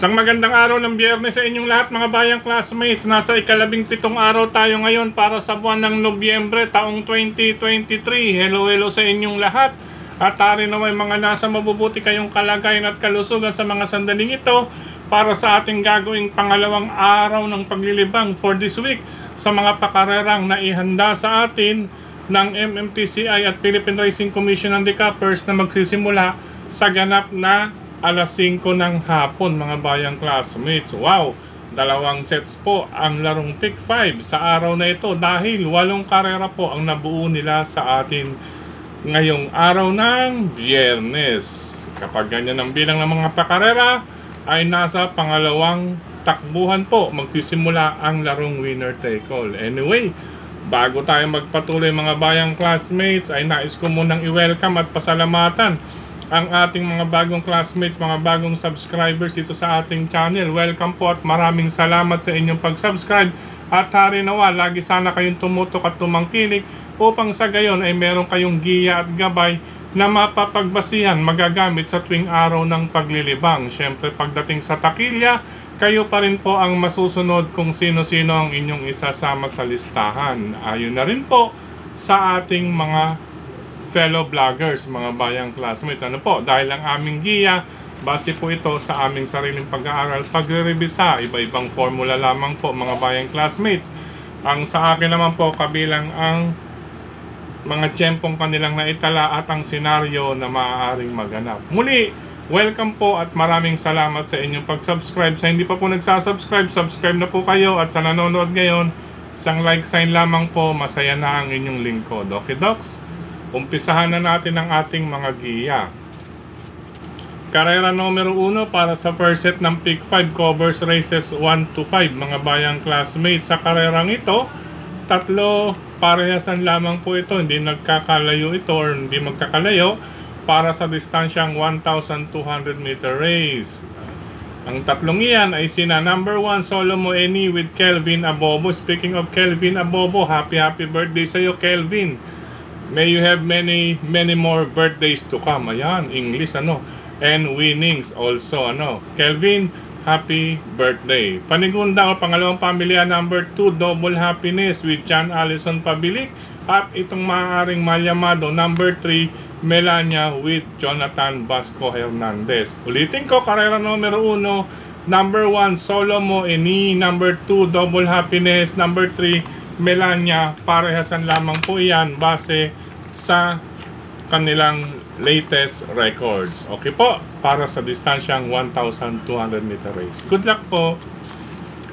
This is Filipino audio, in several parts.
Isang magandang araw ng Biyernes sa inyong lahat mga bayang classmates. Nasa ika-17 araw tayo ngayon para sa buwan ng Nobyembre taong 2023. Hello sa inyong lahat. At tari na may mga nasa mabubuti kayong kalagayan at kalusugan sa mga sandaling ito para sa ating gagawing pangalawang araw ng paglilibang for this week sa mga pakarerang na ihanda sa atin ng MMTCI at Philippine Racing Commission and the Cappers na magsisimula sa ganap na alas 5 ng hapon mga bayang classmates. Wow! 2 sets po ang larong Pick 5 sa araw na ito dahil 8 karera po ang nabuo nila sa atin ngayong araw ng Biyernes. Kapag ganyan ang bilang ng mga pakarera ay nasa pangalawang takbuhan po magsisimula ang larong winner take all. Anyway, bago tayo magpatuloy mga bayang classmates ay nais ko munang i-welcome at pasalamatan ang ating mga bagong classmates, mga bagong subscribers dito sa ating channel. Welcome po at maraming salamat sa inyong pag-subscribe. At hari nawa, lagi sana kayong tumutok at tumangkilik upang sa gayon ay meron kayong giya at gabay na mapapagbasihan, magagamit sa tuwing araw ng paglilibang. Siyempre pagdating sa takilya, kayo pa rin po ang masusunod kung sino-sino ang inyong isasama sa listahan. Ayon na rin po sa ating mga fellow vloggers, mga bayang classmates. Ano po, dahil ang aming giya, base po ito sa aming sariling pag-aaral, pagre-revisa, iba-ibang formula lamang po mga bayang classmates. Ang sa akin naman po, kabilang ang mga tiyempong kanilang naitala at ang senaryo na maaaring maganap. Muli, welcome po at maraming salamat sa inyong pag-subscribe. Sa hindi pa po nagsasubscribe, subscribe na po kayo. At sa nanonood ngayon, isang like sign lamang po, masaya na ang inyong lingkod. Okay, Docs? Umpisahan na natin ang ating mga giya. Karera numero 1 para sa first set ng Pick 5 covers races 1 to 5 mga bayang classmates. Sa karerang ito, 3 parehasan lamang po ito, hindi nagkakalayo ito or hindi magkakalayo para sa distansyang 1,200 meter race. Ang 3 iyan ay sina number 1 Solomo Eni with Kelvin Abobo. Speaking of Kelvin Abobo, happy birthday sa iyo Kelvin. May you have many more birthdays to come. Ayan, English ano. And winnings also ano. Kelvin, happy birthday. Panigunda o pangalawang pamilya number 2 Double Happiness with John Allison Pabilik. At itong maaaring malyamado number 3 Melania with Jonathan Basco Hernandez. Ulitin ko, karera numero 1 number 1 Solomo Eni, number 2 Double Happiness, number 3 Melania. Parehasan lamang po iyan base sa kanilang latest records. Okay po, para sa distansyang 1,200 meter race. Good luck po.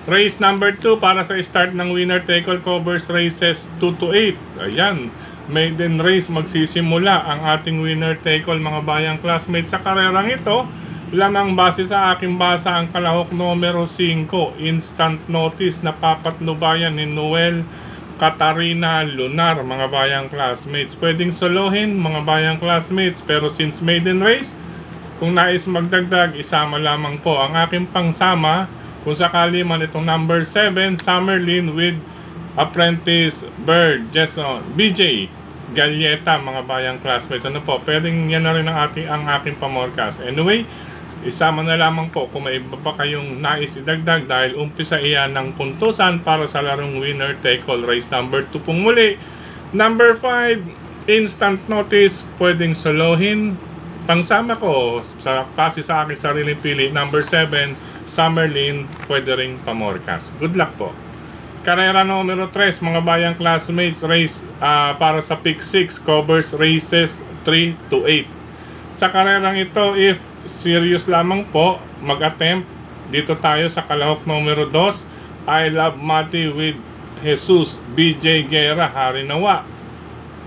Race number 2 para sa start ng winner take all covers races 2 to 8. Ayan, maiden race magsisimula ang ating winner take all mga bayang classmates. Sa karerang ito, lamang base sa aking basa ang kalahok numero 5, instant notice na papatnubayan ni Noel Katarina Lunar mga bayang classmates. Pwedeng solohin mga bayang classmates, pero since maiden race, kung nais magdagdag, isama lamang po ang aking pangsama kung sakali man itong number 7 Summerlin with Apprentice Bird Jason BJ Galleta mga bayang classmates. Ano po, pwedeng yan na rin ang aking pamorkas. Anyway, isama na lamang po kung may iba pa kayong nais idagdag dahil umpisa iyan ng puntusan para sa larong winner take all race number 2 pong muli. Number 5 instant notice, pwedeng solohin. Pangsama ko sa base sa aking sariling pili, number 7 Summerlin, pwede ring pamorkas. Good luck po. Karera numero 3 mga bayang classmates, race para sa Pick 6 covers races 3 to 8. Sa karerang ito, if serious lamang po mag-attempt, dito tayo sa kalahok numero 2 I Love Mati with Jesus BJ Guerra. Hari nawa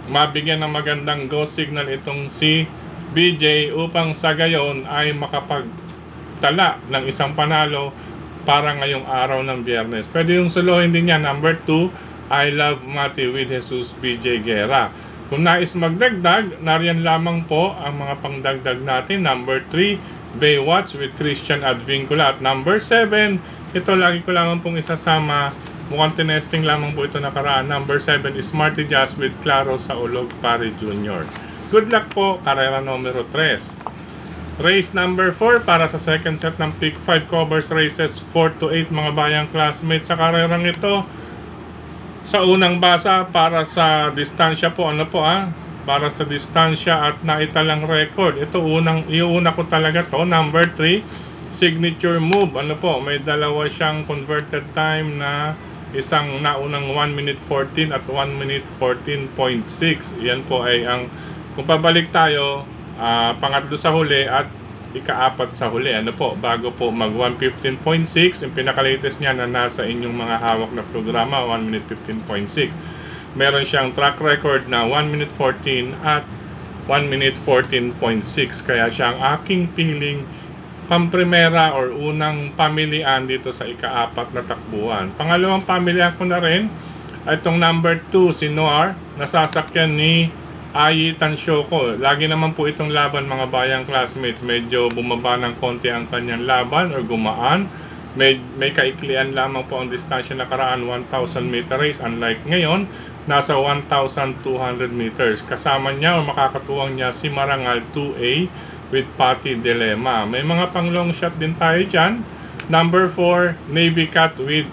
mabigyan ng magandang go signal itong si BJ upang sa gayon ay makapagtala ng isang panalo para ngayong araw ng Biyernes. Pwede yung solohin din niya number 2 I Love Mati with Jesus BJ Guerra. Kung nais magdagdag, nariyan lamang po ang mga pangdagdag natin. Number 3, Baywatch with Christian Advincula. At number 7, ito lagi ko lamang pong isasama. Mukhang tinesting lamang po ito nakaraan. Number 7 is Smarty Jazz with Claro Saulog Pare Jr. Good luck po, karera numero 3. Race number 4 para sa second set ng Pick 5 Covers Races 4 to 8 mga bayang classmates. Sa karerang ito, sa unang basa para sa distansya po, para sa distansya at naitalang record. Ito iuna ko talaga to, number 3, signature move. May dalawa siyang converted time na isang naunang 1 minute 14 at 1 minute 14.6. Yan po ay kung pabalik tayo, pangatlo sa huli at ika-apat sa huli, bago po mag 1:15.6, yung pinaka-latest niya na nasa inyong mga hawak na programa, 1 minute 15.6. Meron siyang track record na 1 minute 14 at 1 minute 14.6, kaya siya ang aking piling pamprimera or unang pamilian dito sa ika-apat na takbuhan. Pangalawang pamilian ko na rin ay itong number 2, si Noir, nasasakyan ni Ayi Tansyoko. Lagi naman po itong laban mga bayang classmates. Medyo bumaba ng konti ang kanyang laban or gumaan. May kaiklian lamang po ang distansya nakaraan, 1,000 meter race. Unlike ngayon, nasa 1,200 meters. Kasama niya o makakatuwang niya si Marangal 2A with Patty Dilemma. May mga pang long shot din tayo dyan. Number 4, Navy Cat with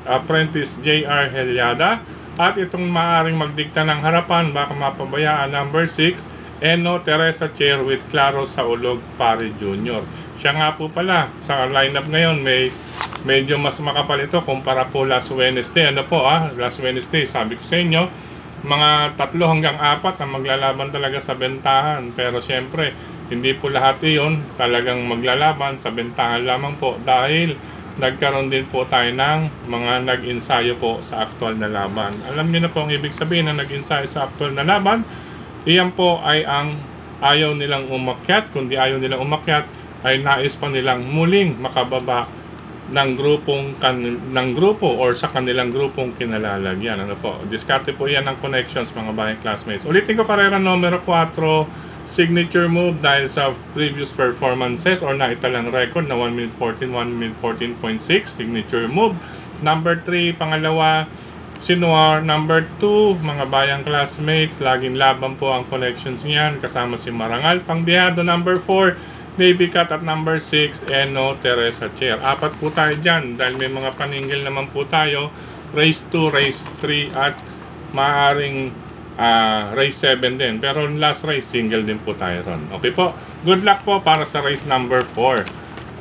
Apprentice JR Heliada. At itong maaaring magdikta ng harapan, baka mapabayaan, number 6, Eno Teresa Chair with Claro Saulog Pare Jr. Siya nga po pala, sa lineup ngayon, medyo mas makapal ito kumpara po last Wednesday. Last Wednesday, sabi ko sa inyo, mga 3 hanggang 4 ang maglalaban talaga sa bentahan. Pero syempre, hindi po lahat iyon talagang maglalaban sa bentahan lamang po dahil nagkaroon din po tayo ng mga nag-ensayo po sa aktual na laban. Alam niyo na po ang ibig sabihin ng nag-ensayo sa aktual na laban. Iyan po ay ang ayaw nilang umakyat. Kundi ayaw nilang umakyat, ay nais pa nilang muling makababa ng grupo or sa kanilang grupong kinalalagyan. Diskarte po yan ng connections mga bayang classmates. Ulitin ko, karera numero 4, signature move dahil sa previous performances or naitalang record na 1 minute 14, 1 minute 14.6, signature move. Number 3, pangalawa, si Noir. Number 2, mga bayang classmates, laging laban po ang connections niyan, kasama si Marangal. Pangdihado, number 4, Navy Cat, at number 6, Eno Teresa Chair. 4 po tayo dyan dahil may mga paningil naman po tayo, race 2, race 3 at maaaring race 7 din. Pero last race, single din po tayo ron. Okay po, good luck po para sa race number 4.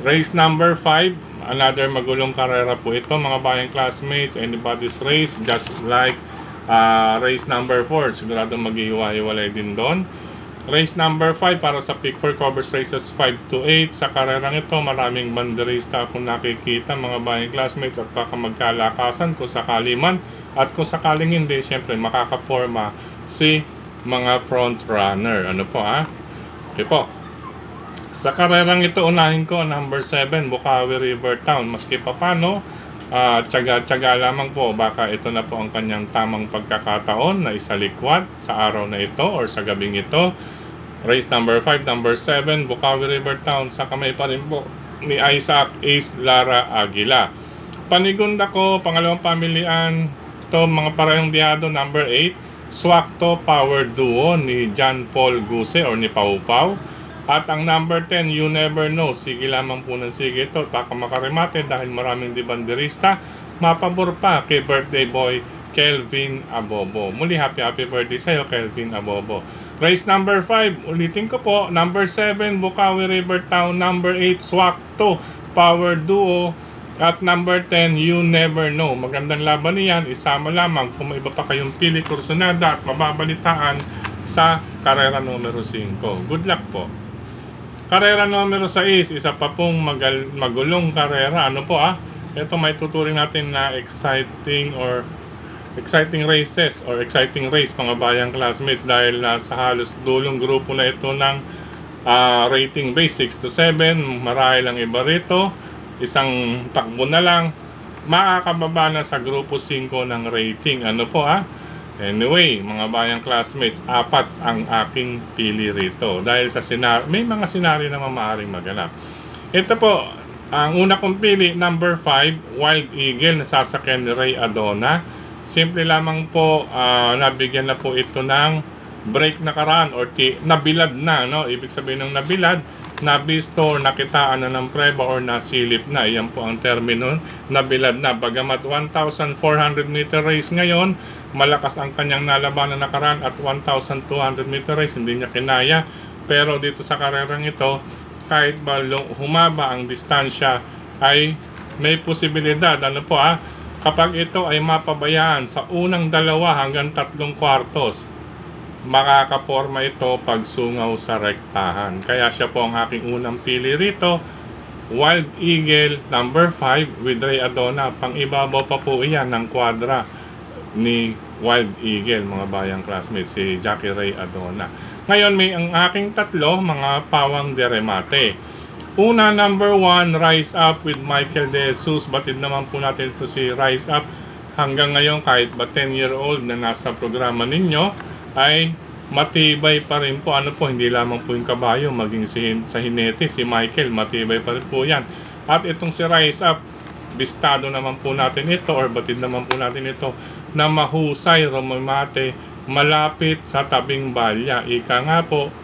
Race number 5, another magulong karera po ito mga bayang classmates. Anybody's race, just like race number 4. Sigurado mag-iiwa-iwalay din doon. Race number 5 para sa Pick 4 Covers Races 5 to 8. Sa karerang ito, maraming banderista akong nakikita mga bayang classmates, at baka magkalakasan kung sakali man. At kung sakaling hindi, syempre makakaporma si mga front runner. Okay po. Sa karerang ito, unahin ko number 7, Bukawi River Town. Maski pa paano, tsaga-tsaga lamang po. Baka ito na po ang kanyang tamang pagkakataon na isalikwat sa araw na ito or sa gabing ito. Race number 5, number 7, Bukawi River Town. Sa kamay pa rin po ni Isaac Ace Lara Aguila. Panigunda ko, pangalawang pamilian, ito mga parehong dihado, number 8, Swakto Power Duo ni John Paul Guse or ni Pau Pau. At ang number 10, You Never Know. Sige lamang po ng sige ito. Baka makarimate dahil maraming dibanderista. Mapabor pa kay birthday boy Kelvin Abobo. Muli, happy birthday sa'yo, Kelvin Abobo. Race number 5, ulitin ko po, number 7, Bukawi River Town. Number 8, Swakto Power Duo. At number 10, You Never Know. Magandang laban niyan. Isama lamang kung may iba pa kayong pili kursunada at mababalitaan sa karera numero 5. Good luck po. Karera numero 6, isa pa pong magulong karera. Ito may tuturing natin na exciting races or exciting race mga bayang classmates dahil sa halos dulong grupo na ito ng rating base 6 to 7. Marahil ang iba rito, isang takbo na lang makakababa na sa grupo 5 ng rating. Anyway, mga bayang classmates, 4 ang aking pili rito dahil sa may mga senaryo na maaaring maganap. Ito po, ang una kong pili, number 5, Wild Eagle, nasasakyan ni Ray Adona. Simple lamang po, nabigyan na po ito ng break nakaraan or nabilad na, no? Ibig sabihin ng nabilad, nabisto, nakitaan na ng preba or nasilip na. Iyan po ang termino, nabilad na. Bagamat 1,400 meter race ngayon, malakas ang kanyang nalabanan nakaraan at 1,200 meter race, hindi niya kinaya. Pero dito sa karerang ito, kahit ba humaba ang distansya, ay may posibilidad, ano po kapag ito ay mapabayaan sa unang 2 hanggang 3 kwartos, makakaporma ito pag sungaw sa rektahan. Kaya siya po ang aking unang pili rito, Wild Eagle number 5 with Ray Adona. Pang-ibabaw pa po iyan ng kwadra ni Wild Eagle, mga bayang classmates, si Jackie Ray Adona. Ngayon may ang aking tatlo, mga pawang de remate. Una, number 1, Rise Up with Michael De Jesus. Batid naman po natin ito si Rise Up. Hanggang ngayon, kahit ba 10-year-old na nasa programa ninyo, ay matibay pa rin po. Ano po, hindi lamang po yung kabayo, maging sa hinete, si Michael, matibay pa rin po yan. At itong si Rise Up, bistado naman po natin ito, or batid naman po natin ito, na mahusay, rumamate, malapit sa tabing balya. Ika nga po,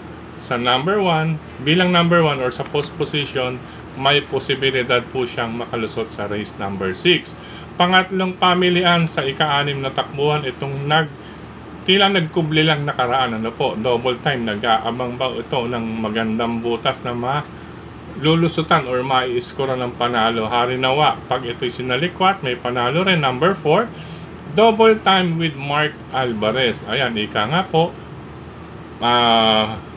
sa number 1, bilang number 1 or sa post position, may posibilidad po siyang makalusot sa race number 6. Pangatlong pamilian sa ika-6 na takbuhan, itong tila nagkubli lang nakaraan, ano po, double time, nag-aabang ba ito ng magandang butas na lulusutan or mai-score ng panalo. Harinawa, pag ito'y sinalikwat, may panalo rin. Number 4, double time with Mark Alvarez. Ayan, ika nga po,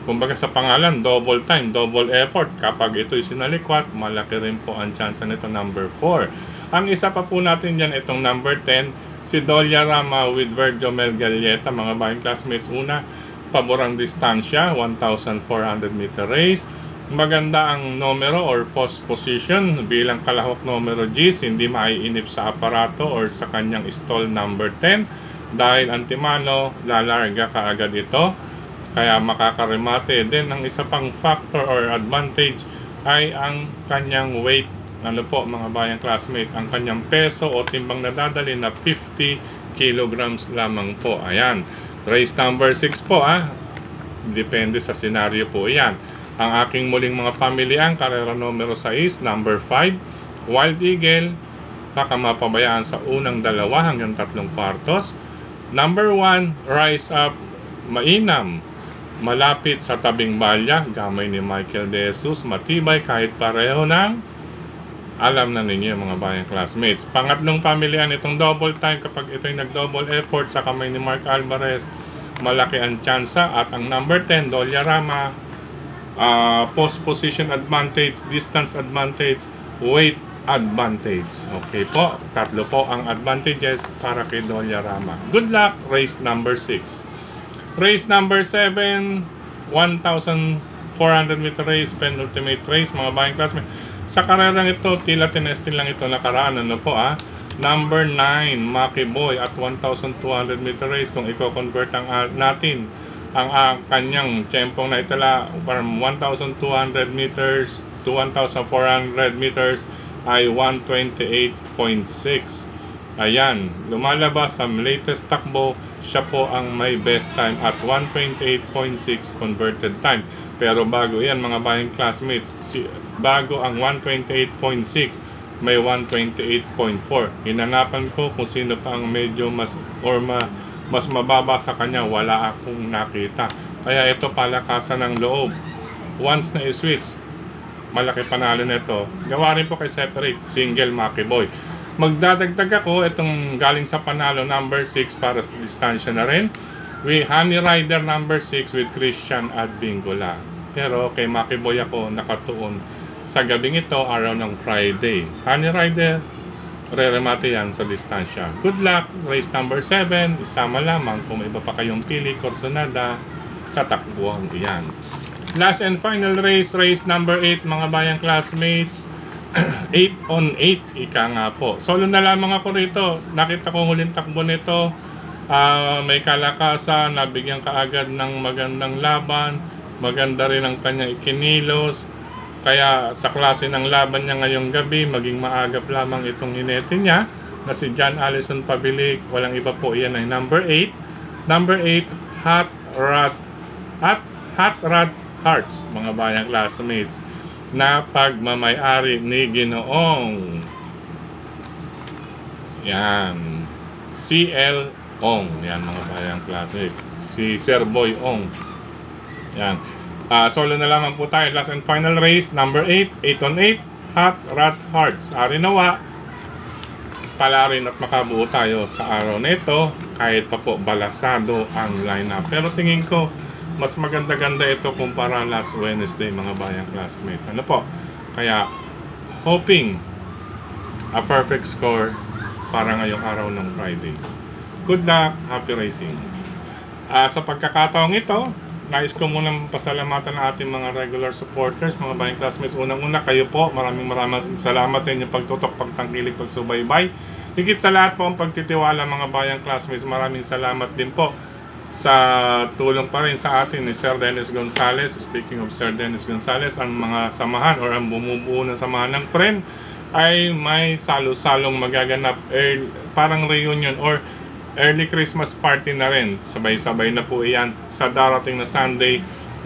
kumbaga sa pangalan, double time, double effort. Kapag ito'y sinalikwat, malaki rin po ang chance nito. Number 4. Ang isa pa po natin dyan, itong number 10, si Dolia Rama with Virgil Melgalleta. Mga bayang classmates, una, paborang distansya, 1,400 meter race. Maganda ang numero or post position bilang kalahok numero G's, hindi maiinip sa aparato or sa kanyang stall number 10. Dahil antimano, lalarga kaagad ito. Kaya makakaremate din. Ang isa pang factor or advantage ay ang kanyang weight. Ano po mga bayang classmates, ang kanyang peso o timbang na dadali na 50 kilograms lamang po. Ayan, race number 6 po depende sa senaryo po yan. Ang aking muling mga pamilihan, karera numero 6, number 5, Wild Eagle, baka mapabayaan sa unang 2 hanggang 3 kwartos. Number 1, Rise Up, mainam, malapit sa tabing balya, gamay ni Michael De Jesus, matibay kahit pareho ng alam na ninyo mga bayang classmates. Pangatlong pamilihan, itong double time, kapag ito'y nag-double effort sa kamay ni Mark Alvarez, malaki ang tsansa. At ang number 10, Dolia Rama, post position advantage, distance advantage, weight advantage. Okay po, tatlo po ang advantages para kay Dolia Rama. Good luck, race number 6. Race number 7, 1,400 meter race, penultimate race, mga bayang classmates. Sa karerang ito, tila tinestin lang ito nakaraan, ano po Number 9, Maki Boy at 1,200 meter race. Kung i-convert natin ang kanyang tiyempong na itala from 1,200 meters to 1,400 meters ay 128.6. Ayan, lumalabas sa latest takbo, siya po ang may best time at 128.6 converted time. Pero bago yan mga bayang classmates, bago ang 128.6, may 128.4. Hinanapan ko kung sino pa ang medyo mas mababa sa kanya, wala akong nakita. Kaya ito palakasan ng loob. Once na i-switch, malaki panalo nito. Gawa rin po kay separate, single Maki Boy. Magdadagdag ako itong galing sa panalo number 6 para sa distansya na rin. Honey Rider number 6 with Christian Adbingola. Pero kay Maki Boy ako nakatuon sa gabing ito, araw ng Friday. Honey Rider, re-remate yan sa distansya. Good luck, race number 7. Isama lamang kung may iba pa kayong pili, Corsonada, sa takbuhan yan. Last and final race, race number 8, mga bayang classmates. 8 on 8, ika nga po. Solo na lamang ako rito. Nakita ko huling takbo nito. May kalakasan, nabigyan kaagad ng magandang laban. Maganda rin ang kanyang ikinilos. Kaya sa klase ng laban niya ngayong gabi, maging maagap lamang itong hinete niya na si John Allison Pabilik. Walang iba po, yan ay number 8. Number 8, Hot Rod Hot Rod Hearts, mga bayang classmates, na pagmamay-ari ni Ginoong yan CL Ong, yan mga bayang classmates, si Sir Boy Ong, yan. Solo na lamang po tayo. Last and final race, number 8, 8 on 8, Hot Rod Hearts. Ari nawa, pala rin at makabuo tayo sa araw na ito, kahit pa po balasado ang lineup. Pero tingin ko, mas maganda-ganda ito kumpara last Wednesday, mga bayang classmates. Ano po? Kaya, hoping a perfect score para ngayong araw ng Friday. Good luck, happy racing. Sa pagkakataong ito, nais ko munang pasalamatan ang ating mga regular supporters, mga bayang classmates. Unang-una, kayo po, maraming salamat sa inyong pagtutok, pagtangkilik, pagsubaybay. Higit sa lahat po ang pagtitiwala, mga bayang classmates. Maraming salamat din po sa tulong pa rin sa atin ni Sir Dennis Gonzales. Speaking of Sir Dennis Gonzales, ang mga samahan or ang bumubuo ng samahan ng friend ay may salo-salong magaganap, parang reunion or early Christmas party na rin. Sabay-sabay na po iyan sa darating na Sunday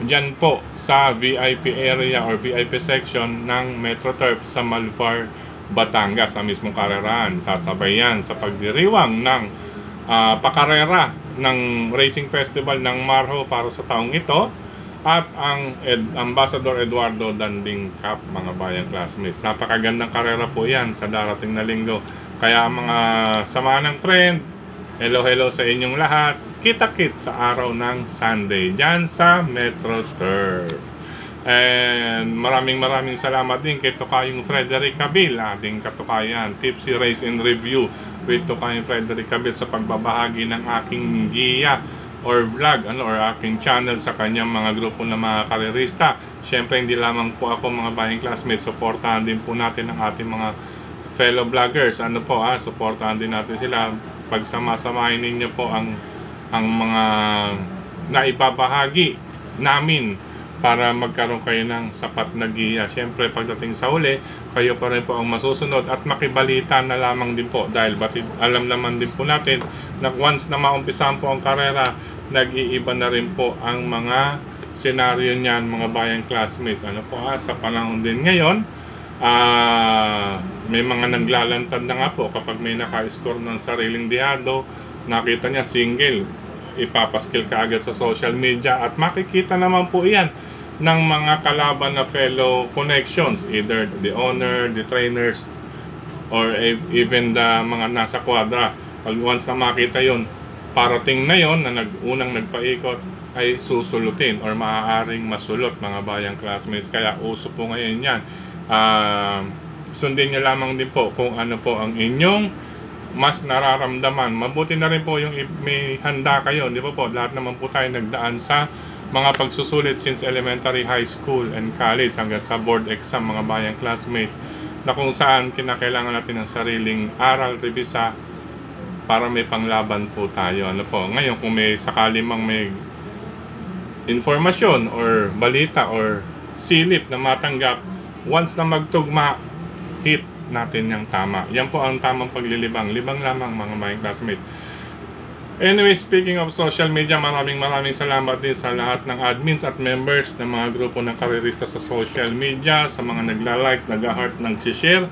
dyan po sa VIP area or VIP section ng Metro Turf sa Malvar, Batangas, sa mismong karerahan. Sasabay yan sa pagdiriwang ng pakarera ng Racing Festival ng Marho para sa taong ito at ang Ambassador Eduardo Danding Cup, mga bayang classmates. Napakagandang karera po yan sa darating na linggo. Kaya mga samahan ng friend, hello sa inyong lahat. Kita-kit sa araw ng Sunday dyan sa Metro Turf. And maraming salamat din kay Tokayong Frederick Cabil, ating katukayan, Tipsy Race and Review with Tokayong Frederick Cabil, sa pagbabahagi ng aking giya or vlog or aking channel sa kanyang mga grupo ng mga karerista. Siyempre, hindi lamang po ako, mga bayang classmates, supportahan din po natin ang ating mga fellow vloggers. Supportahan din natin sila. Pagsama-samahin ninyo po ang mga naibabahagi namin para magkaroon kayo ng sapat na giya. Siyempre, pagdating sa huli, kayo pa rin po ang masusunod at makibalita na lamang din po, dahil alam naman din po natin na once na maumpisahan po ang karera, nag-iiba na rin po ang mga senaryo niyan, mga bayang classmates. Sa panahon din ngayon, may mga naglalantad na nga po kapag may naka-score ng sariling dihado, nakita niya single, ipapaskil ka agad sa social media at makikita naman po iyan ng mga kalaban na fellow connections, either the owner, the trainers, or even the mga nasa kwadra. Pag once na makita yon, parating na yon na unang nagpaikot ay susulutin or maaaring masulot, mga bayang classmates. Kaya uso po ngayon yan. Sundin nyo lamang din po kung ano po ang inyong mas nararamdaman. Mabuti na rin po yung may handa kayo, di ba po? Lahat naman po tayo nagdaan sa mga pagsusulit since elementary, high school, and college hanggang sa board exam, mga bayang classmates, na kung saan kinakailangan natin ng sariling aral, revisa para may panglaban po tayo. Ngayon, kung may sakali mang may informasyon or balita or silip na matanggap, once na magtugma, hit natin yung tama. Yan po ang tamang paglilibang. Libang lamang, mga bayang classmates. Anyway, speaking of social media, maraming salamat din sa lahat ng admins at members ng mga grupo ng karerista sa social media, sa mga nagla-like, nag-heart, nag-share.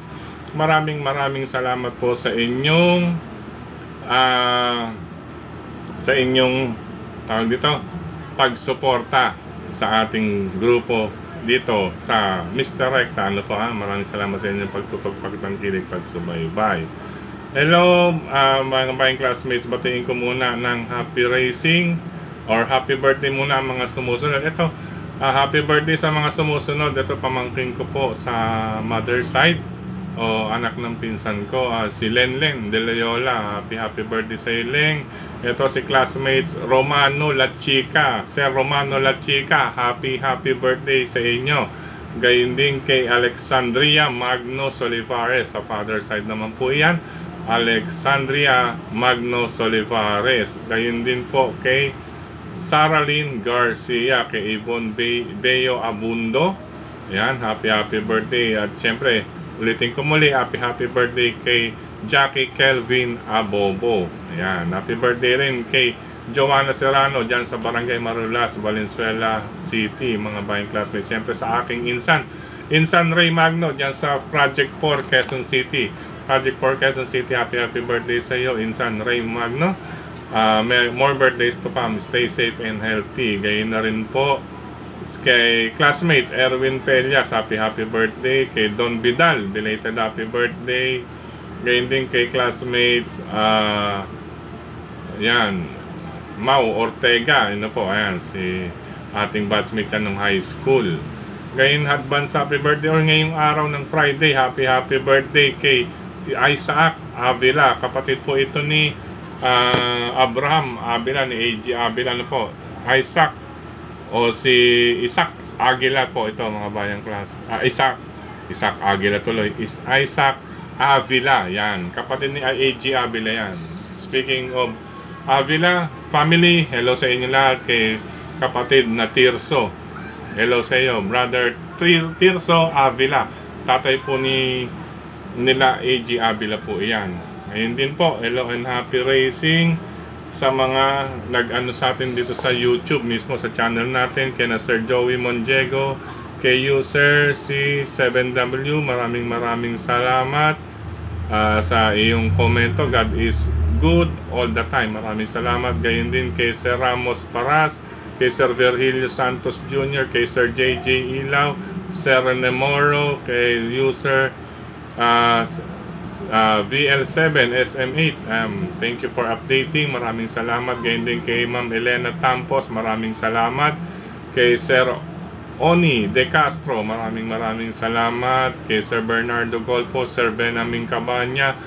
Maraming salamat po sa inyong tawag dito, pagsuporta sa ating grupo dito sa Mr. Recta. Maraming salamat sa inyong pagtutok, pagtangkilik, pagsubaybay. Hello, mga bayang classmates, batiin ko muna ng happy racing or happy birthday muna ang mga sumusunod. Ito, happy birthday sa mga sumusunod. Ito, pamangkin ko po sa mother side o anak ng pinsan ko, si Lenlen de Loyola. Happy birthday sa Leng. Ito si classmates Romano Lachica. Sir Romano Lachica, happy birthday sa inyo. Gayon din kay Alexandria Magno Solivares, sa father side naman po yan, Alexandria Magno Solivares. Gayon din po kay Saralyn Garcia, kay Yvonne Beo Abundo. Yan, happy birthday. At siyempre, ulitin ko muli, happy birthday kay Jackie Kelvin Abobo. Ayan, happy birthday rin kay Joanna Serrano dyan sa Barangay Marulas, Valenzuela City, mga bayang classmates. Siyempre sa aking Insan Ray Magno dyan sa Project 4 Quezon City. Project 4 Quezon City, happy birthday sa iyo, Insan Ray Magno. May more birthdays to come. Stay safe and healthy. Gayon na rin po kay classmate Erwin Pelias, happy birthday. Kay Don Vidal, belated happy birthday. Gayon din kay classmates yan, Mau Ortega, po, ayan, si ating batchmate yan ng high school. Gayon advance happy birthday or ngayong araw ng Friday, happy birthday kay Isaac Avila, kapatid po ito ni Abraham Avila, ni AG Avila, po, Isaac o si Isaac Aguila po ito, mga bayang class. Isaac Aguila tuloy, is Isaac Avila, yan, kapatid ni AG Avila yan. Speaking of Avila family, hello sa inyo lahat. Kay kapatid na Tirso, hello sa iyo, brother Tirso Avila, tatay po nila AG Avila po yan. Ayun din po, hello and happy racing sa mga nag-ano sa atin dito sa YouTube mismo sa channel natin, kay na Sir Joey Monjego, kay user C7W, maraming salamat sa iyong komento. God is good all the time, maraming salamat. Gayon din kay Sir Ramos Paras, kay Sir Virgilio Santos Jr., kay Sir JJ Ilaw, Sir Nemoro, kay user VL7 SM8, thank you for updating, maraming salamat. Gayon din kay Ma'am Elena Tampos, maraming salamat. Kay Sir Oni De Castro, maraming salamat. Kay Sir Bernardo Golpo, Sir Benjamin Cabanya,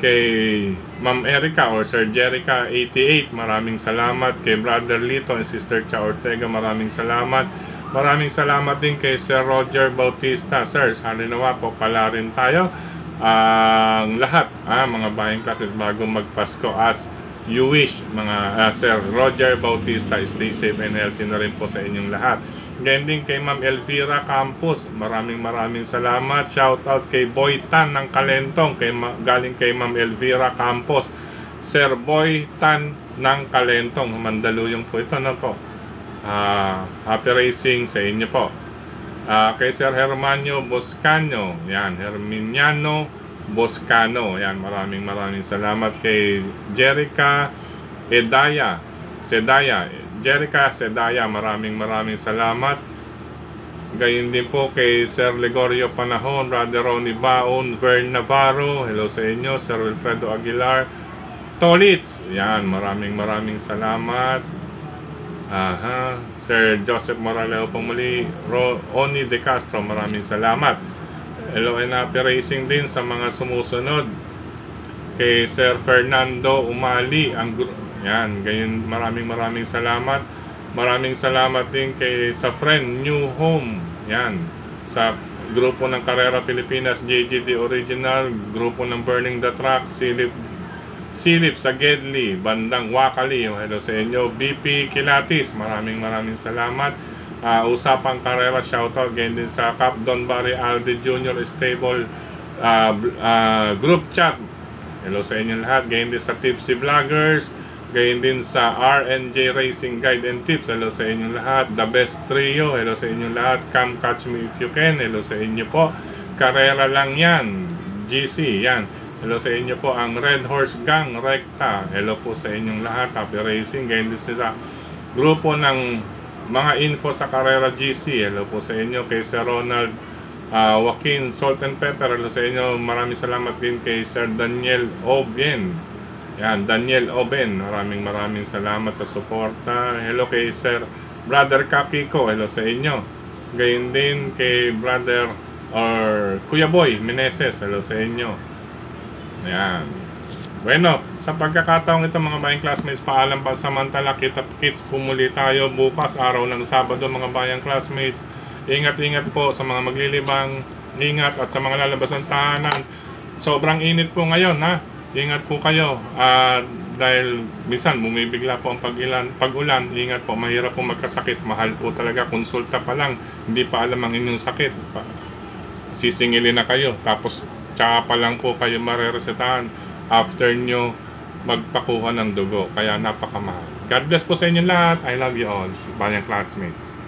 kay Ma'am Erica or Sir Jerica 88, maraming salamat. Kay Brother Lito and Sister Cha Ortega, maraming salamat. Maraming salamat din kay Sir Roger Bautista. Sir, halinawa po pala rin tayo ang lahat, mga bayang classmates, bago magpasko as you wish, mga Sir Roger Bautista. Stay safe and healthy na rin po sa inyong lahat. Ganyan din kay Ma'am Elvira Campos, maraming salamat. Shout out kay Boy Tan ng Kalentong, galing kay Ma'am Elvira Campos. Sir Boy Tan ng Kalentong, Mandaluyong po ito na po. Happy racing sa inyo po. Kay Sir Hermanio Boscano, yan, Herminiano Boscano, yan, maraming salamat. Kay Jerica Sedaya, maraming salamat. Gayon din po kay Sir Legorio Panahon, Brother Ronnie Baon, Vern Navarro, hello sa inyo. Sir Wilfredo Aguilar Tolitz, yan, maraming salamat. Sir Joseph Moraleo po muli, Oni De Castro, maraming salamat. Hello and happy racing din sa mga sumusunod. Kay Sir Fernando Umali, yan, gayon, maraming salamat. Maraming salamat din kay sa friend New Home, yan, sa grupo ng Carrera Pilipinas, JGD Original, grupo ng Burning the Truck, Silip sa Gedli, bandang Wakali, hello sa inyo. BP Kilatis, maraming salamat. Usapang Carrera, shoutout. Ganyan din sa Cap Don Barry Aldi Jr. Stable group chat, hello sa inyo lahat. Ganyan din sa Tipsy Vloggers, ganyan din sa RNJ Racing Guide and Tips, hello sa inyo lahat. The Best Trio, hello sa inyo lahat. Come Catch Me If You Can, hello sa inyo po. Carrera lang yan, GC, yan, hello sa inyo po. Ang Red Horse Gang Recta, hello po sa inyong lahat. Happy racing. Ganyan din sa grupo ng mga info sa Carrera GC, hello po sa inyo. Kay Sir Ronald Joaquin Salt and Pepper, hello sa inyo. Maraming salamat din kay Sir Daniel Oben, yan, Daniel Oben, maraming salamat sa suporta. Hello kay Sir Brother Kapiko, hello sa inyo. Gayon din kay Brother or Kuya Boy Meneses, hello sa inyo. Ayan. Bueno, sa pagkakataong ito mga bayang classmates, paalam pa samantala. Kita-kits pumuli tayo bukas, araw ng Sabado, mga bayang classmates. Ingat po sa mga maglilibang, ingat, at sa mga lalabas ng tahanan. Sobrang init po ngayon, ha? Ingat po kayo, dahil minsan bumibigla po ang pag-ulan. Ingat po, mahirap po magkasakit. Mahal po talaga, konsulta pa lang, hindi pa alam ang inyong sakit, sisingilin na kayo, tapos tsaka pa lang po kayo mareresetahan after nyo magpakuha ng dugo, kaya napakamahal. God bless po sa inyo lahat. I love you all, bayang classmates.